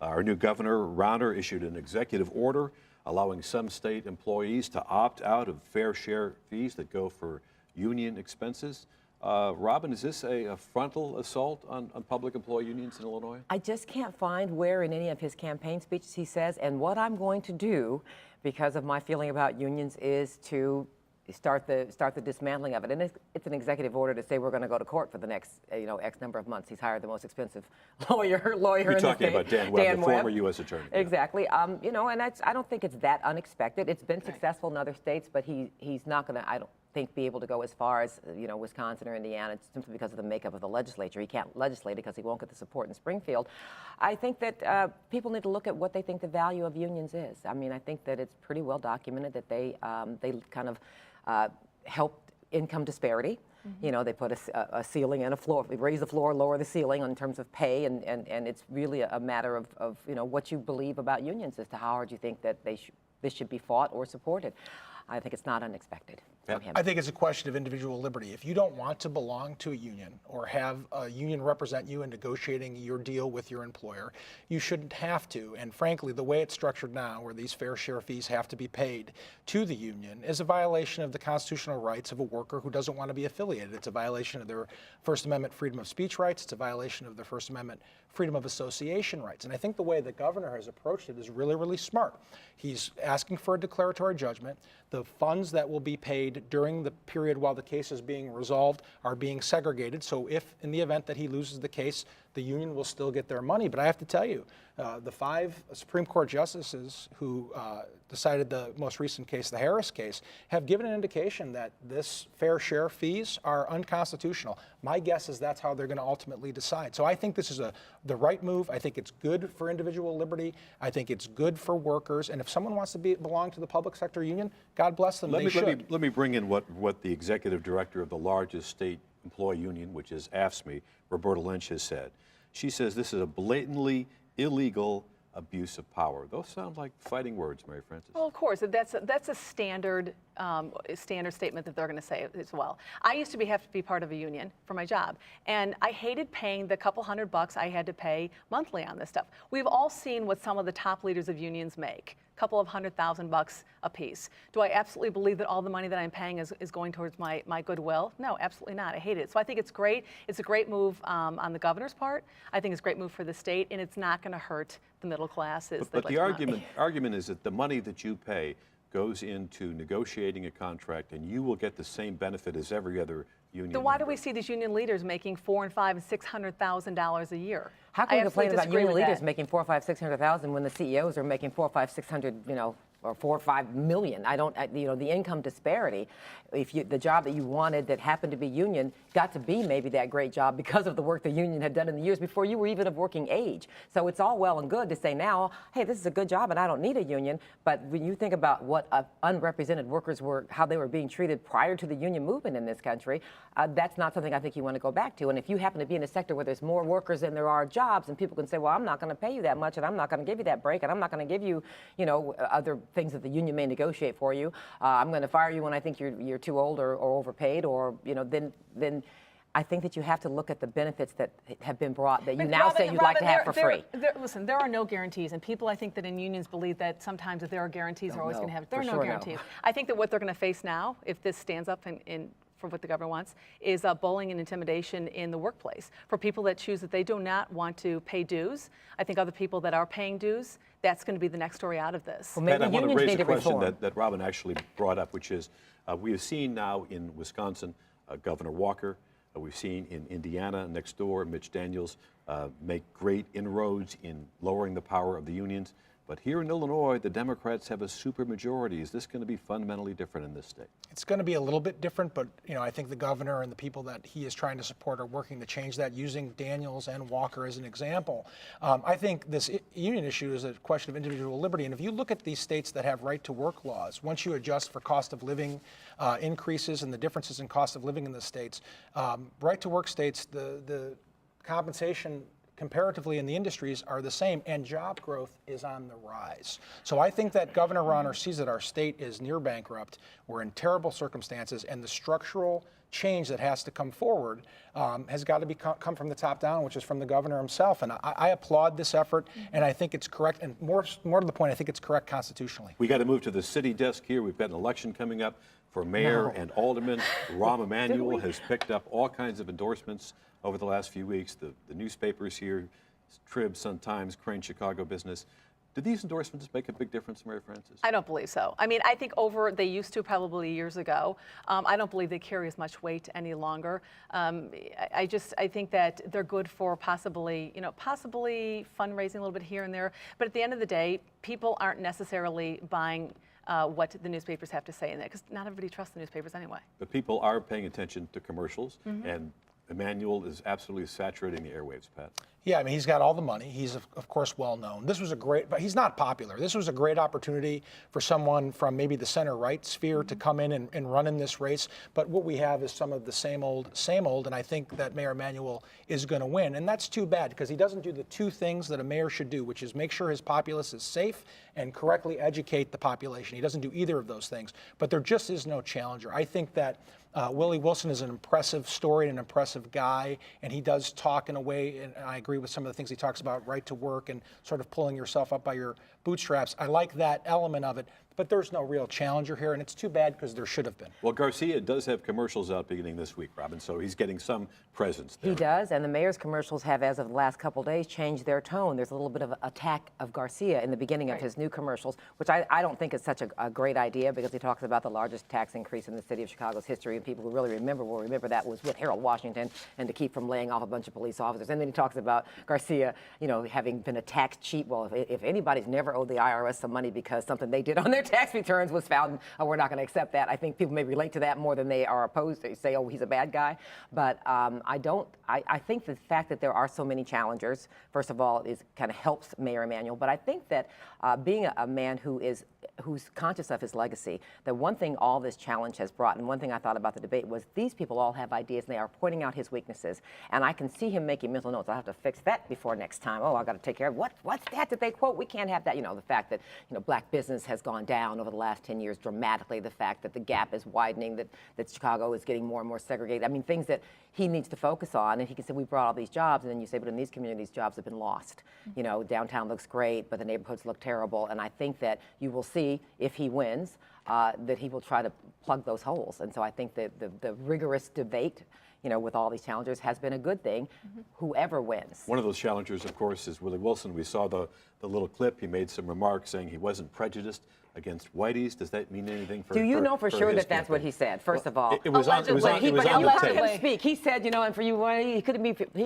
Our new governor, Rauner, issued an executive order allowing some state employees to opt out of fair share fees that go for union expenses. Robin, is this a frontal assault on public employee unions in Illinois? I just can't find where in any of his campaign speeches he says, and what I'm going to do because of my feeling about unions is to start the dismantling of it. And it's an executive order to say we're going to go to court for the next X number of months. He's hired the most expensive lawyer You're in the talking state. about Dan Webb, the former U.S. attorney. Exactly. And I don't think it's that unexpected. It's been successful in other states, but he's not going to, I don't think, be able to go as far as Wisconsin or Indiana simply because of the makeup of the legislature. He can't legislate because he won't get the support in Springfield. I think that people need to look at what they think the value of unions is. I mean, I think that it's pretty well documented that they kind of help income disparity. Mm-hmm. They put a ceiling and a floor, raise the floor, lower the ceiling in terms of pay, and it's really a matter of what you believe about unions as to how hard you think that this should be fought or supported. I think it's not unexpected. Yep. I think it's a question of individual liberty. If you don't want to belong to a union or have a union represent you in negotiating your deal with your employer, you shouldn't have to. And frankly, the way it's structured now, where these fair share fees have to be paid to the union, is a violation of the constitutional rights of a worker who doesn't want to be affiliated. It's a violation of their First Amendment freedom of speech rights. It's a violation of their First Amendment freedom of association rights. And I think the way the governor has approached it is really, really smart. He's asking for a declaratory judgment. The funds that will be paid during the period while the case is being resolved are being segregated. So if, in the event that he loses the case, the union will still get their money. But I have to tell you, the 5 Supreme Court justices who decided the most recent case, the Harris case, have given an indication that this fair share fees are unconstitutional. My guess is that's how they're going to ultimately decide. So I think this is the right move. I think it's good for individual liberty. I think it's good for workers. And if someone wants to belong to the public sector union, God bless them. Let me bring in what the executive director of the largest state employee union, which is AFSCME, Roberta Lynch, has said. She says this is a blatantly illegal abuse of power. Those sound like fighting words, Mary Frances. Well, of course, that's a standard statement that they're going to say as well. I used to have to be part of a union for my job, and I hated paying the couple $100 I had to pay monthly on this stuff. We've all seen what some of the top leaders of unions make. Couple of $100,000 a piece. Do I absolutely believe that all the money that I'm paying is going towards my goodwill? No, absolutely not. I hate it. So I think it's great. It's a great move on the governor's part. I think it's a great move for the state, and it's not going to hurt the middle classes. But the argument is that the money that you pay goes into negotiating a contract, and you will get the same benefit as every other union. Then why do we see these union leaders making $400,000 and $500,000 and $600,000 a year? How can you complain about union leaders making $400,000, $500,000, $600,000 when the CEOs are making $400,000, $500,000, $600,000, or $4 or $5 million? The income disparity. If the job that you wanted that happened to be union got to be maybe that great job because of the work the union had done in the years before you were even of working age. So it's all well and good to say now, hey, this is a good job and I don't need a union. But when you think about what unrepresented workers were, how they were being treated prior to the union movement in this country, that's not something I think you want to go back to. And if you happen to be in a sector where there's more workers than there are jobs, and people can say, well, I'm not going to pay you that much, and I'm not going to give you that break, and I'm not going to give you, other things that the union may negotiate for you. I'm going to fire you when I think you're too old or overpaid, or then I think that you have to look at the benefits that have been brought that you now say you'd like to have for free. Listen, there are no guarantees, and people I think that in unions believe that sometimes that there are guarantees, they're always going to have. There are no guarantees. I think that what they're going to face now, if this stands up for what the governor wants, is bullying and intimidation in the workplace. For people that choose that they do not want to pay dues, I think other people that are paying dues, that's going to be the next story out of this. Well, maybe and I want to raise a question that Robin actually brought up, which is we have seen now in Wisconsin Governor Walker, we've seen in Indiana next door, Mitch Daniels make great inroads in lowering the power of the unions. But here in Illinois, the Democrats have a supermajority. Is this going to be fundamentally different in this state? It's going to be a little bit different, but I think the governor and the people that he is trying to support are working to change that, using Daniels and Walker as an example. I think this union issue is a question of individual liberty. And if you look at these states that have right-to-work laws, once you adjust for cost of living increases and the differences in cost of living in the states, right-to-work states, the compensation comparatively in the industries are the same, and job growth is on the rise. So I think that Governor Rauner sees that our state is near bankrupt, we're in terrible circumstances, and the structural change that has to come forward has got to come from the top down, which is from the governor himself. And I applaud this effort, and I think it's correct. And more to the point, I think it's correct constitutionally. We got to move to the city desk here. We've got an election coming up for mayor and alderman. Rahm Emanuel has picked up all kinds of endorsements over the last few weeks. The newspapers here, Trib, Sun-Times, Crane, Chicago Business. Did these endorsements make a big difference, Mary Frances? I don't believe so. I mean, I think they used to probably years ago. I don't believe they carry as much weight any longer. I think that they're good for possibly fundraising a little bit here and there. But at the end of the day, people aren't necessarily buying what the newspapers have to say in there, because not everybody trusts the newspapers anyway. But people are paying attention to commercials, and Emanuel is absolutely saturating the airwaves, Pat. Yeah, I mean, he's got all the money. He's, of course, well known. This was but he's not popular. This was a great opportunity for someone from maybe the center-right sphere to come in and run in this race. But what we have is some of the same old, and I think that Mayor Emanuel is going to win. And that's too bad, because he doesn't do the two things that a mayor should do, which is make sure his populace is safe and correctly educate the population. He doesn't do either of those things. But there just is no challenger. I think that Willie Wilson is an impressive story and an impressive guy, and he does talk in a way, and I agree with some of the things he talks about, right to work and sort of pulling yourself up by your bootstraps. I like that element of it, but there's no real challenger here, and it's too bad because there should have been. Well, Garcia does have commercials out beginning this week, Robin, so he's getting some presence there. He does, and the mayor's commercials have, as of the last couple of days, changed their tone. There's a little bit of an attack of Garcia in the beginning of his new commercials, which I don't think is such a great idea, because he talks about the largest tax increase in the city of Chicago's history, and people who really remember will remember that was with Harold Washington, and to keep from laying off a bunch of police officers. And then he talks about Garcia, having been a tax cheat. Well, if anybody's never owed the IRS some money because something they did on their tax returns was found, we're not going to accept that. I think people may relate to that more than they are opposed to say, oh, he's a bad guy. But I think the fact that there are so many challengers, first of all, is kind of helps Mayor Emanuel. But I think that being a man who's conscious of his legacy, that one thing all this challenge has brought, and one thing I thought about the debate, was these people all have ideas, and they are pointing out his weaknesses. And I can see him making mental notes. I have to fix that before next time. Oh, I got to take care of what's that that they quote? We can't have that. The fact that black business has gone down over the last 10 years dramatically. The fact that the gap is widening. That Chicago is getting more and more segregated. I mean, things that he needs to focus on. And he can say, we brought all these jobs, and then you say, but in these communities, jobs have been lost. Downtown looks great, but the neighborhoods look terrible. And I think that you will see, if he wins, that he will try to plug those holes. And so I think that the rigorous debate, with all these challengers has been a good thing, whoever wins. One of those challengers, of course, is Willie Wilson. We saw the little clip. He made some remarks saying he wasn't prejudiced against whiteys. Does that mean anything for? Do you know for sure that that's campaign? what he said? First of all, it was on the but you heard tape. him speak. He said, and for you, he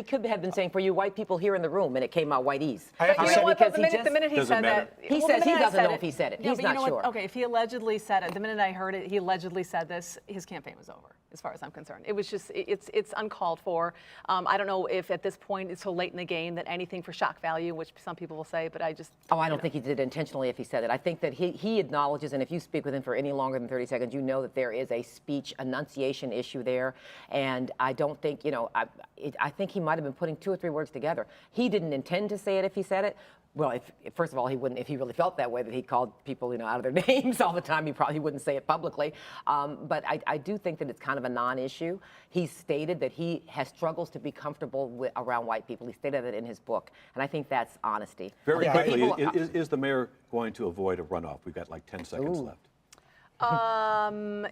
could have been saying, for you white people here in the room, and it came out whiteys. I have to You say, know what? because The minute he said that, he says he doesn't know if he said it. No, He's but not you know sure. what? Okay, if he allegedly said it, the minute I heard it, he allegedly said this, his campaign was over, as far as I'm concerned. It was just, it's uncalled for. I don't know if at this point it's so late in the game that anything for shock value, which some people will say, but I just. Oh, I don't think he did it intentionally if he said it. I think that he acknowledges, and if you speak with him for any longer than 30 seconds, you know that there is a speech enunciation issue there. And I don't think, I think he might have been putting 2 or 3 words together. He didn't intend to say it if he said it. Well, first of all, he wouldn't, if he really felt that way, that he called people, out of their names all the time, he probably wouldn't say it publicly. But I do think that it's kind of a non-issue. He stated that he has struggles to be comfortable around white people. He stated that in his book, and I think that's honesty. Very quickly, is the mayor going to avoid a runoff? We've got like 10 seconds left.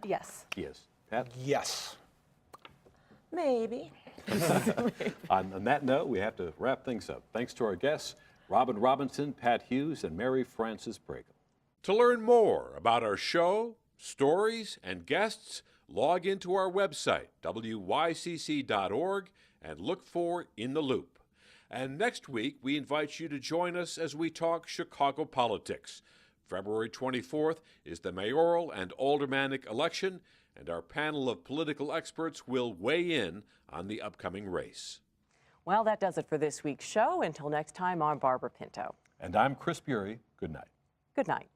Yes. He is. Pat? yes. Maybe. On that note, we have to wrap things up. Thanks to our guests, Robin Robinson, Pat Hughes, and Mary Frances Brakel. To learn more about our show, stories, and guests, log into our website, wycc.org, and look for In the Loop. And next week, we invite you to join us as we talk Chicago politics. February 24th is the mayoral and aldermanic election, and our panel of political experts will weigh in on the upcoming race. Well, that does it for this week's show. Until next time, I'm Barbara Pinto. And I'm Chris Bury. Good night. Good night.